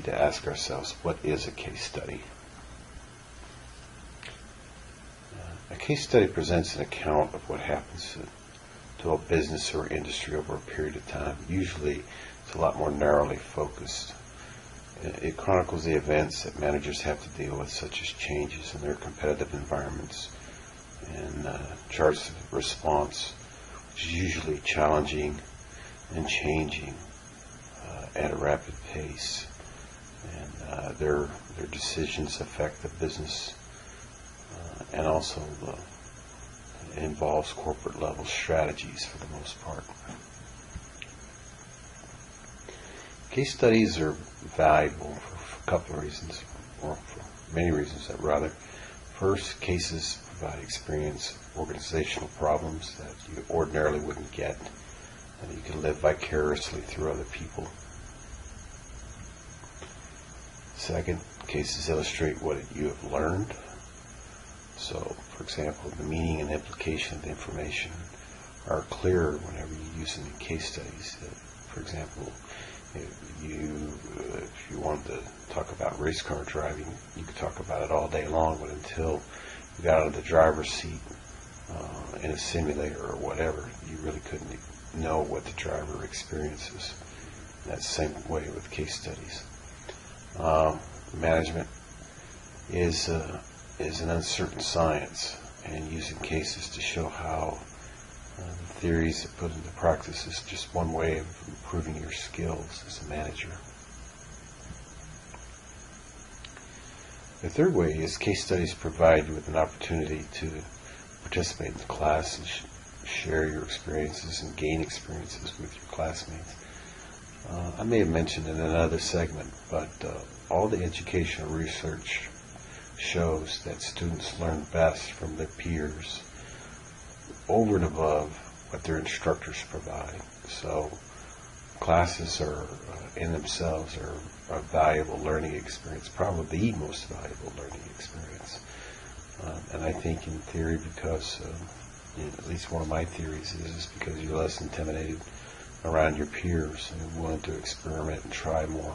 need to ask ourselves, what is a case study? A case study presents an account of what happens to a business or industry over a period of time. Usually it's a lot more narrowly focused. It chronicles the events that managers have to deal with, such as changes in their competitive environments, and charts the response, which is usually challenging and changing at a rapid pace. And their decisions affect the business, and also involves corporate level strategies for the most part. Case studies are valuable for a couple of reasons, or for many reasons rather. First, cases provide experience of organizational problems that you ordinarily wouldn't get, and you can live vicariously through other people. Second, cases illustrate what you have learned. So, for example, the meaning and implication of the information are clearer whenever you use them in case studies. For example, if you wanted to talk about race car driving, you could talk about it all day long, but until you got out of the driver's seat in a simulator or whatever, you really couldn't know what the driver experiences. That's the same way with case studies. Management is an uncertain science, and using cases to show how the theories are put into practice is just one way of improving your skills as a manager. The third way is case studies provide you with an opportunity to participate in the class and share your experiences and gain experiences with your classmates. I may have mentioned in another segment, but all the educational research shows that students learn best from their peers over and above what their instructors provide. So classes are in themselves are a valuable learning experience, probably the most valuable learning experience. And I think in theory, because at least one of my theories is because you're less intimidated around your peers and willing to experiment and try more.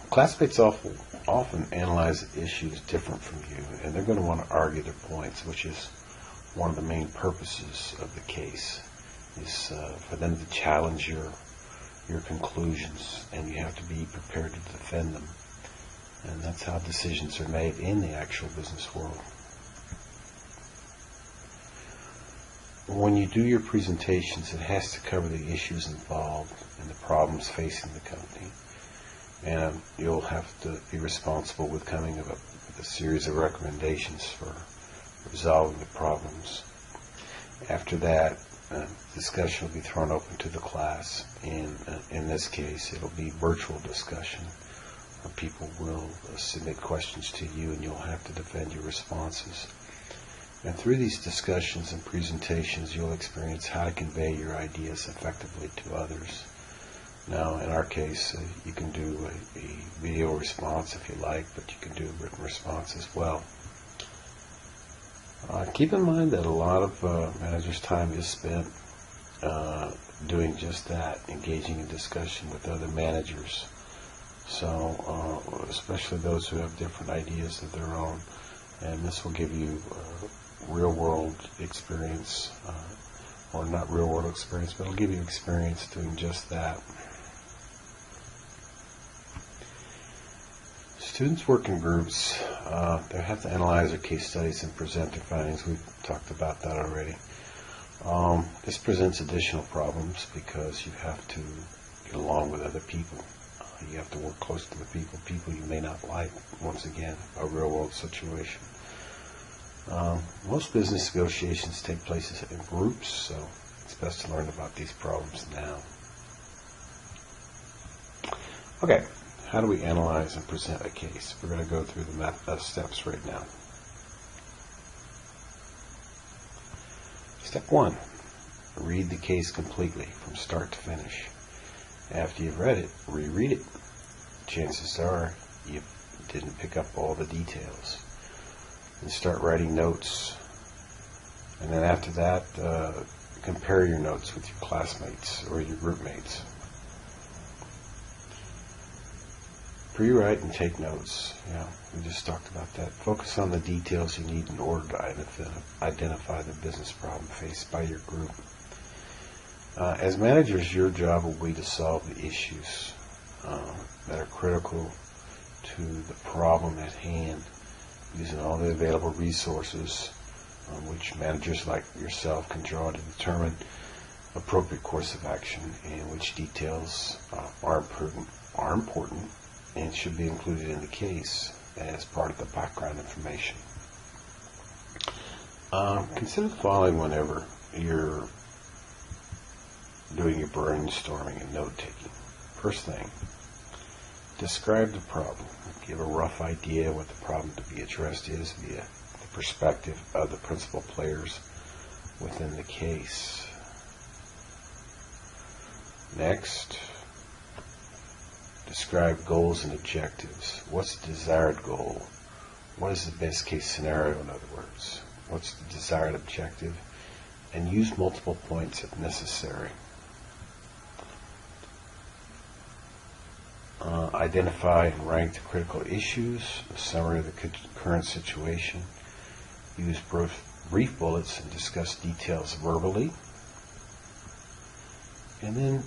Classmates often analyze issues different from you, and they're going to want to argue their points, which is one of the main purposes of the case, is for them to challenge your conclusions, and you have to be prepared to defend them. And that's how decisions are made in the actual business world. When you do your presentations, it has to cover the issues involved and the problems facing the company. And you'll have to be responsible with coming up with a series of recommendations for resolving the problems. After that, discussion will be thrown open to the class. In this case, it'll be virtual discussion. People will submit questions to you, and you'll have to defend your responses. And through these discussions and presentations, you'll experience how to convey your ideas effectively to others. Now, in our case, you can do a video response if you like, but you can do a written response as well. Keep in mind that a lot of managers' time is spent doing just that, engaging in discussion with other managers. So, especially those who have different ideas of their own. And this will give you real-world experience, or not real-world experience, but it'll give you experience doing just that. Students work in groups. They have to analyze their case studies and present their findings. We've talked about that already. This presents additional problems because you have to get along with other people. You have to work close to the people you may not like. Once again, a real-world situation. Most business negotiations take place in groups, so it's best to learn about these problems now. Okay, how do we analyze and present a case? We're going to go through the steps right now. Step 1, read the case completely from start to finish. After you've read it, reread it. Chances are you didn't pick up all the details. And start writing notes. And then after that, compare your notes with your classmates or your group mates. Pre-write and take notes. Yeah, we just talked about that. Focus on the details you need in order to identify the business problem faced by your group. As managers, your job will be to solve the issues that are critical to the problem at hand, using all the available resources which managers like yourself can draw to determine appropriate course of action, and which details are important and should be included in the case as part of the background information. Consider the following whenever you're doing your brainstorming and note-taking. First thing, describe the problem. Give a rough idea what the problem to be addressed is via the perspective of the principal players within the case. Next, describe goals and objectives. What's the desired goal? What is the best case scenario, in other words? What's the desired objective? And use multiple points if necessary. Identify and rank the critical issues, a summary of the current situation. Use brief bullets and discuss details verbally. And then,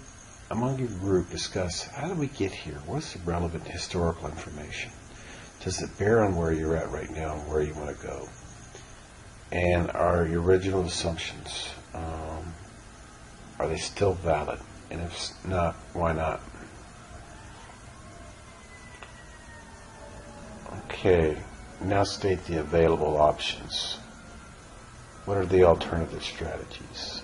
among your group, discuss how did we get here? What's the relevant historical information? Does it bear on where you're at right now and where you want to go? And are your original assumptions, are they still valid? And if not, why not? Okay, now state the available options. What are the alternative strategies?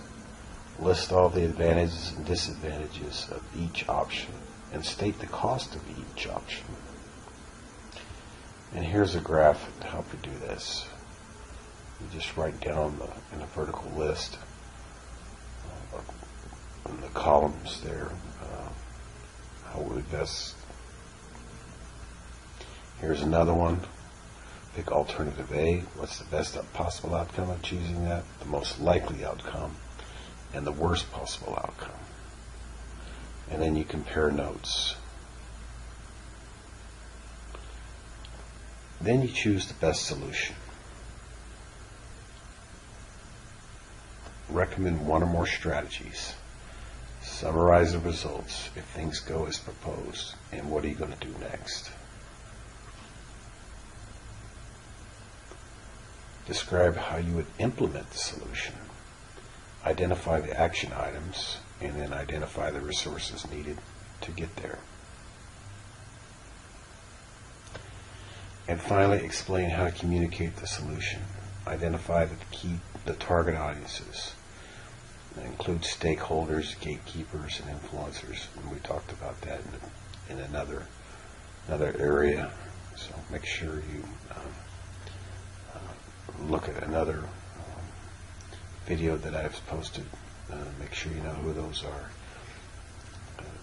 List all the advantages and disadvantages of each option and state the cost of each option. And here's a graphic to help you do this. You just write down in a vertical list in the columns there how we best. Here's another one. Pick alternative A. What's the best possible outcome of choosing that? The most likely outcome and the worst possible outcome. And then you compare notes. Then you choose the best solution. Recommend one or more strategies. Summarize the results if things go as proposed, and what are you going to do next? Describe how you would implement the solution. Identify the action items, and then identify the resources needed to get there. And finally, explain how to communicate the solution. Identify the target audiences. That includes stakeholders, gatekeepers, and influencers. And we talked about that in another area. So make sure you look at another video that I've posted. Make sure you know who those are.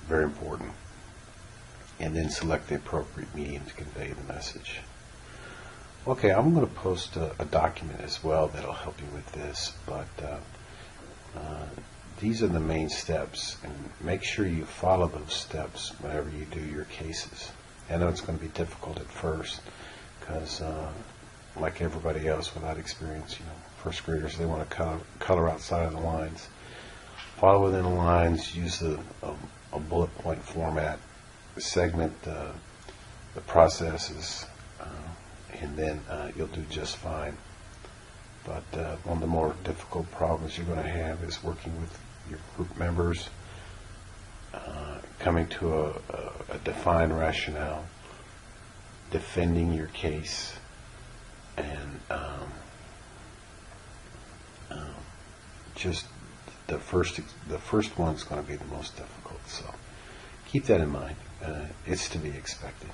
Very important. And then select the appropriate medium to convey the message. Okay, I'm going to post a document as well that'll help you with this, but these are the main steps, and make sure you follow those steps whenever you do your cases. I know it's going to be difficult at first because like everybody else without experience, first graders, they want to color outside of the lines. Follow within the lines, use a bullet point format, segment the processes, and then you'll do just fine. But one of the more difficult problems you're going to have is working with your group members, coming to a defined rationale, defending your case, and just the first one's going to be the most difficult. So keep that in mind. It's to be expected.